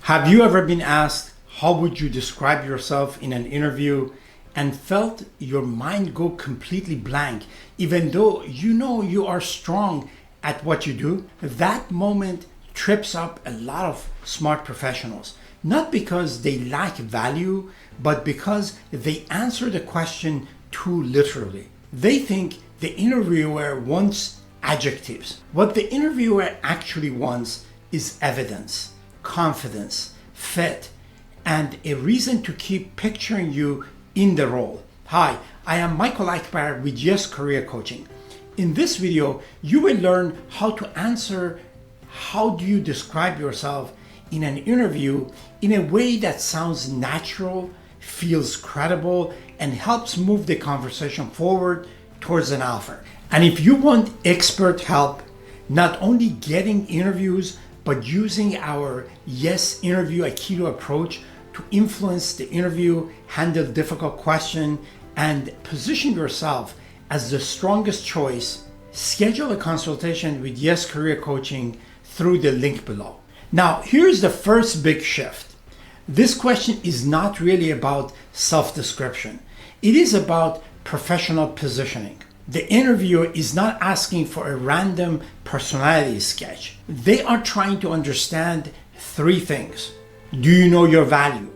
Have you ever been asked, how would you describe yourself in an interview, and felt your mind go completely blank, even though you know you are strong at what you do? That moment trips up a lot of smart professionals, not because they lack value, but because they answer the question too literally. They think the interviewer wants adjectives. What the interviewer actually wants is evidence, confidence, fit, and a reason to keep picturing you in the role. Hi, I am Michael Akbar with Yes Career Coaching. In this video, you will learn how to answer how do you describe yourself in an interview in a way that sounds natural, feels credible, and helps move the conversation forward towards an offer. And if you want expert help, not only getting interviews, but using our Yes Interview Aikido approach to influence the interview, handle difficult questions, and position yourself as the strongest choice, schedule a consultation with Yes Career Coaching through the link below. Now, here's the first big shift. This question is not really about self-description. It is about professional positioning. The interviewer is not asking for a random personality sketch. They are trying to understand three things. Do you know your value?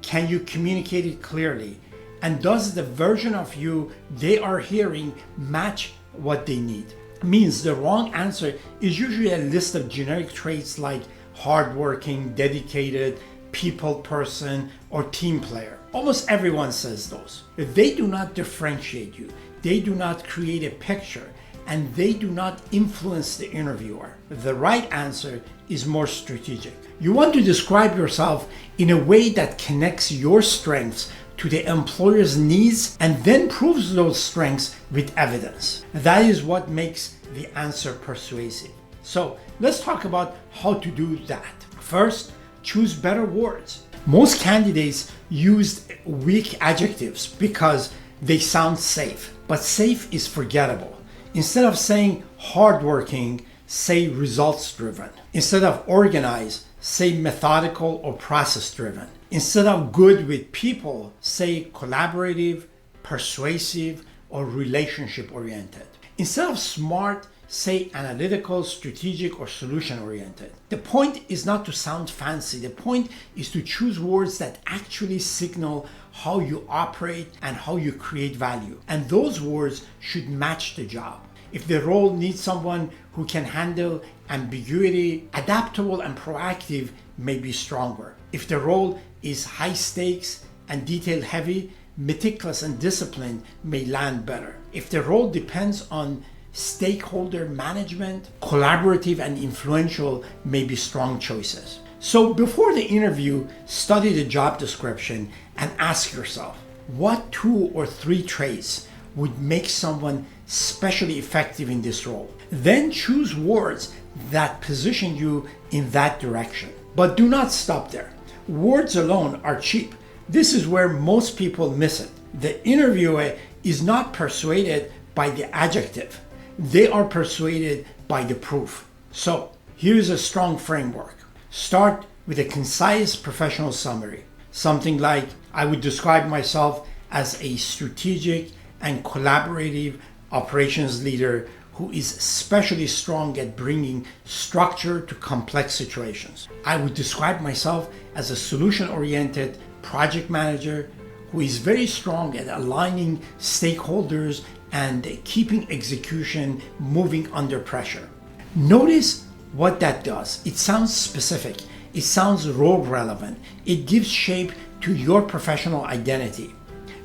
Can you communicate it clearly? And does the version of you they are hearing match what they need? Means the wrong answer is usually a list of generic traits like hardworking, dedicated, people person, or team player. Almost everyone says those. They do not differentiate you. They do not create a picture, and they do not influence the interviewer. The right answer is more strategic. You want to describe yourself in a way that connects your strengths to the employer's needs and then proves those strengths with evidence. That is what makes the answer persuasive. So let's talk about how to do that. First, choose better words. Most candidates used weak adjectives because they sound safe, but safe is forgettable. Instead of saying hardworking, say results driven. Instead of organized, say methodical or process driven. Instead of good with people, say collaborative, persuasive, or relationship oriented. Instead of smart, say analytical, strategic, or solution oriented. The point is not to sound fancy. The point is to choose words that actually signal how you operate and how you create value. And those words should match the job. If the role needs someone who can handle ambiguity, adaptable and proactive may be stronger. If the role is high stakes and detail heavy, meticulous and disciplined may land better. If the role depends on stakeholder management, collaborative and influential may be strong choices. So before the interview, study the job description and ask yourself, what 2 or 3 traits would make someone especially effective in this role? Then choose words that position you in that direction. But do not stop there. Words alone are cheap. This is where most people miss it. The interviewer is not persuaded by the adjective. They are persuaded by the proof. So here's a strong framework. Start with a concise professional summary. Something like, I would describe myself as a strategic and collaborative operations leader who is especially strong at bringing structure to complex situations. I would describe myself as a solution-oriented project manager who is very strong at aligning stakeholders and keeping execution moving under pressure. Notice what that does. It sounds specific. It sounds role relevant. It gives shape to your professional identity.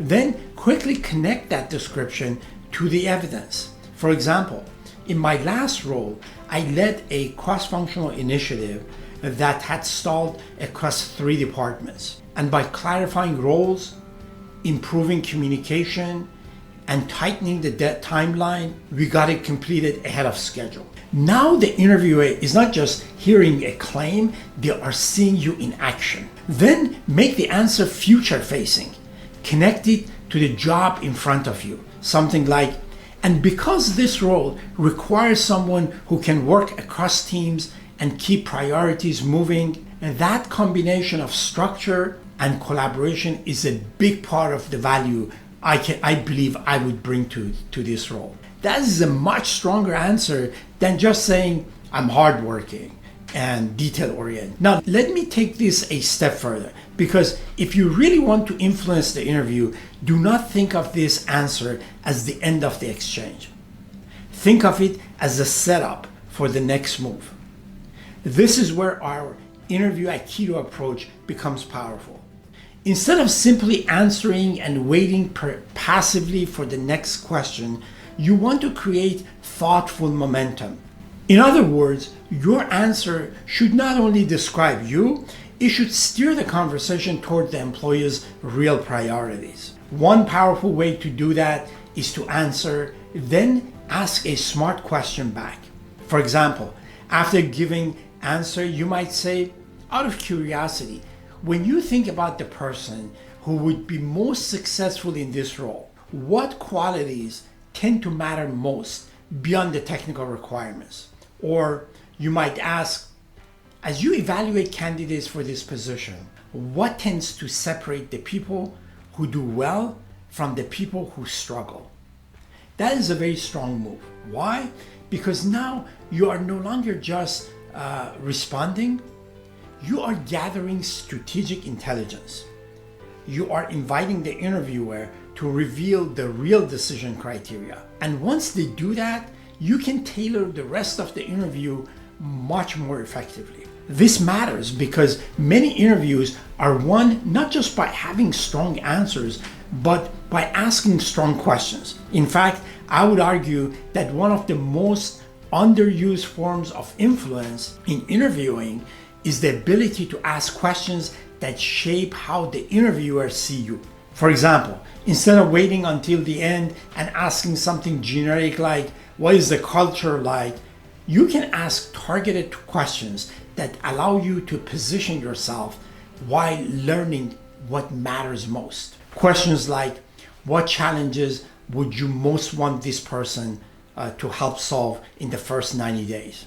Then quickly connect that description to the evidence. For example, in my last role, I led a cross-functional initiative that had stalled across 3 departments. And by clarifying roles, improving communication, and tightening the timeline, we got it completed ahead of schedule. Now the interviewer is not just hearing a claim, they are seeing you in action. Then make the answer future-facing. Connect it to the job in front of you. Something like, and because this role requires someone who can work across teams and keep priorities moving, And that combination of structure and collaboration is a big part of the value I believe I would bring to this role. That is a much stronger answer than just saying I'm hardworking and detail-oriented. Now, let me take this a step further, because if you really want to influence the interview, do not think of this answer as the end of the exchange. Think of it as a setup for the next move. This is where our interview aikido approach becomes powerful. Instead of simply answering and waiting passively for the next question, you want to create thoughtful momentum. In other words, your answer should not only describe you, it should steer the conversation toward the employee's real priorities. One powerful way to do that is to answer, then ask a smart question back. For example, after giving answer, you might say, out of curiosity, when you think about the person who would be most successful in this role, what qualities tend to matter most beyond the technical requirements? Or you might ask, as you evaluate candidates for this position, what tends to separate the people who do well from the people who struggle? That is a very strong move. Why? Because now you are no longer just responding, you are gathering strategic intelligence. You are inviting the interviewer to reveal the real decision criteria. And once they do that, you can tailor the rest of the interview much more effectively. This matters because many interviews are won not just by having strong answers, but by asking strong questions. In fact, I would argue that one of the most underused forms of influence in interviewing is the ability to ask questions that shape how the interviewer sees you. For example, instead of waiting until the end and asking something generic like, what is the culture like? You can ask targeted questions that allow you to position yourself while learning what matters most. Questions like, what challenges would you most want this person to help solve in the first 90 days?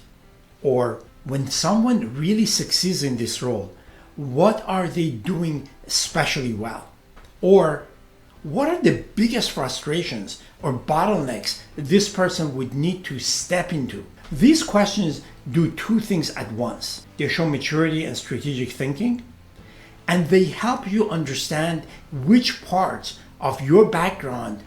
Or, when someone really succeeds in this role, what are they doing especially well? Or what are the biggest frustrations or bottlenecks this person would need to step into? These questions do two things at once. They show maturity and strategic thinking, and they help you understand which parts of your background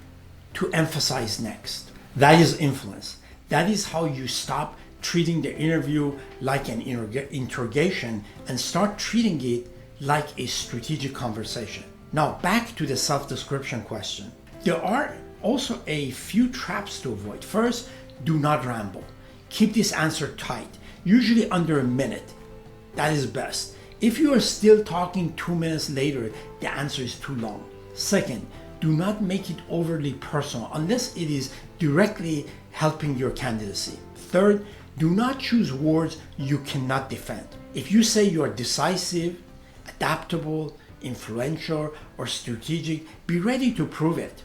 to emphasize next. That is influence. That is how you stop treating the interview like an interrogation and start treating it like a strategic conversation. Now, back to the self-description question. There are also a few traps to avoid. First, do not ramble. Keep this answer tight, usually under a minute. That is best. If you are still talking 2 minutes later, the answer is too long. Second, do not make it overly personal unless it is directly helping your candidacy. Third, do not choose words you cannot defend. If you say you are decisive, adaptable, influential, or strategic, be ready to prove it.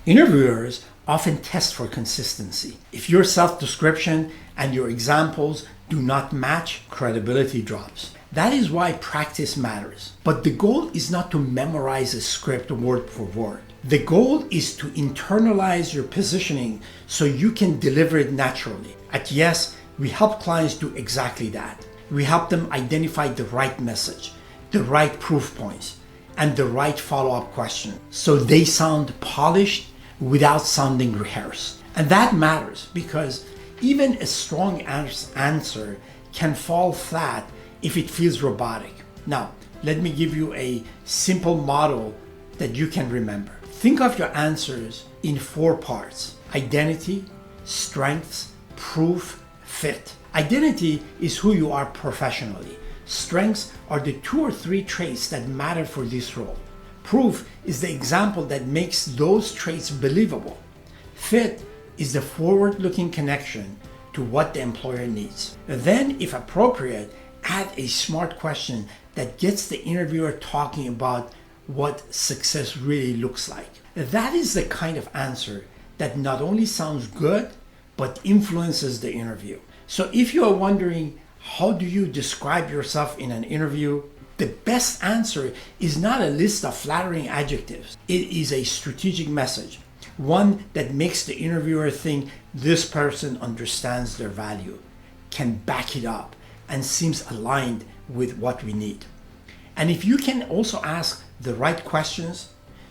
Interviewers often test for consistency. If your self-description and your examples do not match, credibility drops. That is why practice matters. But the goal is not to memorize a script word for word. The goal is to internalize your positioning so you can deliver it naturally. At Yes, we help clients do exactly that. We help them identify the right message, the right proof points, and the right follow-up question so they sound polished without sounding rehearsed. And that matters because even a strong answer can fall flat if it feels robotic. Now, let me give you a simple model that you can remember. Think of your answers in 4 parts: identity, strengths, proof, fit. Identity is who you are professionally. Strengths are the 2 or 3 traits that matter for this role. Proof is the example that makes those traits believable. Fit is the forward-looking connection to what the employer needs. Then, if appropriate, add a smart question that gets the interviewer talking about what success really looks like. That is the kind of answer that not only sounds good, but influences the interview. So if you are wondering, How do you describe yourself in an interview? The best answer is not a list of flattering adjectives. It is a strategic message, one that makes the interviewer think this person understands their value, can back it up, and seems aligned with what we need. And if you can also ask the right questions,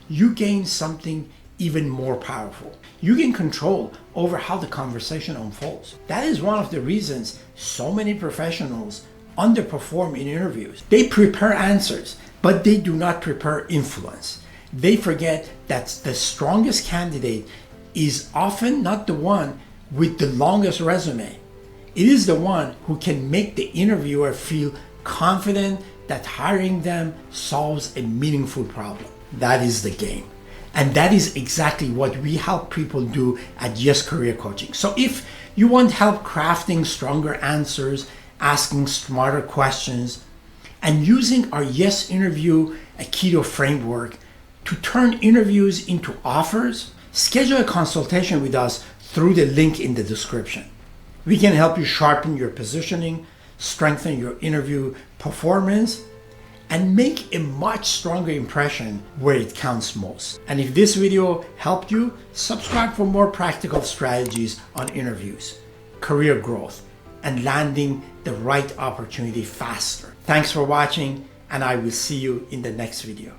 you gain something even more powerful. You gain control over how the conversation unfolds. That is one of the reasons so many professionals underperform in interviews. They prepare answers, but they do not prepare influence. They forget that the strongest candidate is often not the one with the longest resume. It is the one who can make the interviewer feel confident that hiring them solves a meaningful problem. That is the game. And that is exactly what we help people do at Yes Career Coaching. So if you want help crafting stronger answers, asking smarter questions, and using our Yes Interview Aikido framework to turn interviews into offers, schedule a consultation with us through the link in the description. We can help you sharpen your positioning, strengthen your interview performance, and make a much stronger impression where it counts most. And if this video helped you, subscribe for more practical strategies on interviews, career growth, and landing the right opportunity faster. Thanks for watching, and I will see you in the next video.